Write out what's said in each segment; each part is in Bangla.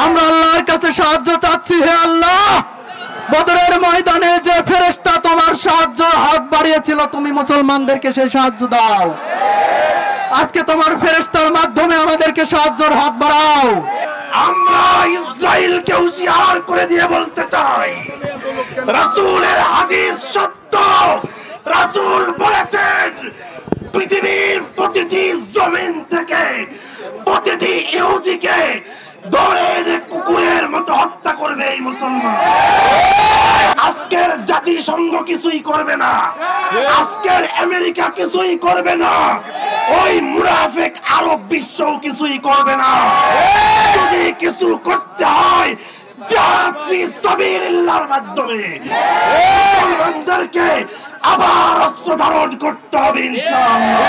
আমরা আল্লাহর কাছে সাহায্য চাচ্ছি। হে আল্লাহ, বদরের ময়দানে যে ফেরেশতা তোমার সাহায্য হাত বাড়িয়েছিল, তুমি মুসলমানদেরকে সেই সাহায্য দাও। আজকে তোমার ফেরেশতার মাধ্যমে আমাদেরকে সাহায্যের হাত বাড়াও। আমরা ইসরায়েলকে হুঁশিয়ার করে দিয়ে বলতে চাই, রাসূলের হাদিস সত্য। রাসূল বলেছেন, পৃথিবীর প্রতিটি জমিন থেকে প্রতিটি ইহুদিকে দৌড়ের কুকুরের মতো হত্যা করবে এই মুসলমান। আজকের জাতিসংঘ কিছুই করবে না, আজকের আমেরিকা কিছুই করবে না, ওই মুনাফিক আরব বিশ্বও কিছুই করবে না। যদি কিছু করতে হয় জিহাদ ফি সাবিলিল্লাহর মাধ্যমে মুসলমানদেরকে আবার অস্ত্র ধারণ করতে হবে ইনশাআল্লাহ।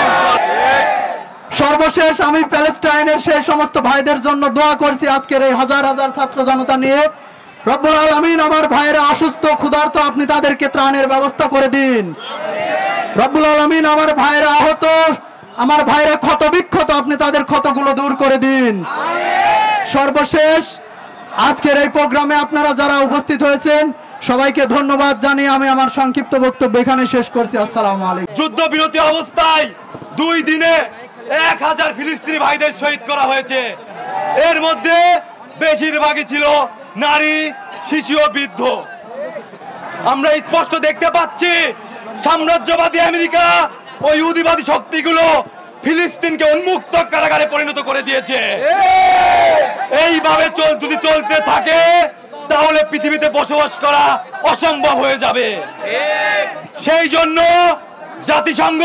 সর্বশেষ আমি প্যালেস্টাইনের সেই সমস্ত ভাইদের জন্য দোয়া করছি। আজকের এই হাজার হাজার ছাত্র জনতা নিয়ে রব্বুল আলামিন আমার ভাইরা অসুস্থ ক্ষুধার্ত, আপনি তাদেরকে ত্রাণের ব্যবস্থা করে দিন। রব্বুল আলামিন আমার ভাইরা আহত, আমার ভাইরা ক্ষত বিক্ষত, আপনি তাদের ক্ষতগুলো দূর করে দিন। সর্বশেষ আজকের এই প্রোগ্রামে আপনারা যারা উপস্থিত হয়েছেন সবাইকে ধন্যবাদ জানিয়ে আমি আমার সংক্ষিপ্ত বক্তব্য এখানে শেষ করছি। আসসালামু আলাইকুম। যুদ্ধবিরতি অবস্থায় 2 দিনে 1000 ফিলিস্তিনি ভাইদের শহীদ করা হয়েছে। এর মধ্যে বেশিরভাগই ছিল নারী, শিশু ও বৃদ্ধ। আমরা স্পষ্ট দেখতে পাচ্ছি সাম্রাজ্যবাদী আমেরিকা ও ইহুদিবাদী শক্তিগুলো ফিলিস্তিনকে উন্মুক্ত কারাগারে পরিণত করে দিয়েছে। এইভাবে যদি চলতে থাকে তাহলে পৃথিবীতে বসবাস করা অসম্ভব হয়ে যাবে। সেই জন্য জাতিসংঘ,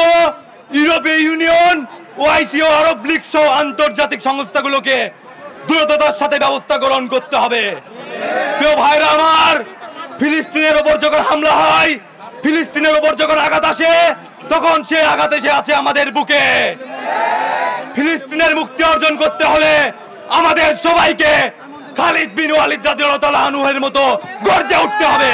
ইউরোপীয় ইউনিয়ন, ওআইসি ও আরব লীগ সহ আন্তর্জাতিক সংস্থাগুলোকে দ্রুততার সাথে ব্যবস্থা গ্রহণ করতে হবে। প্রিয় ভাইরা আমার, ফিলিস্তিনের ওপর যখন হামলা হয়, ফিলিস্তিনের ওপর যখন আঘাত আসে, তখন সে আঘাত এসে আছে আমাদের বুকে। ফিলিস্তিনের মুক্তি অর্জন করতে হলে আমাদের সবাইকে খালিদ বিন ওয়ালিদ রাদিয়াল্লাহু তাআলা আনহু এর মতো গর্জে উঠতে হবে।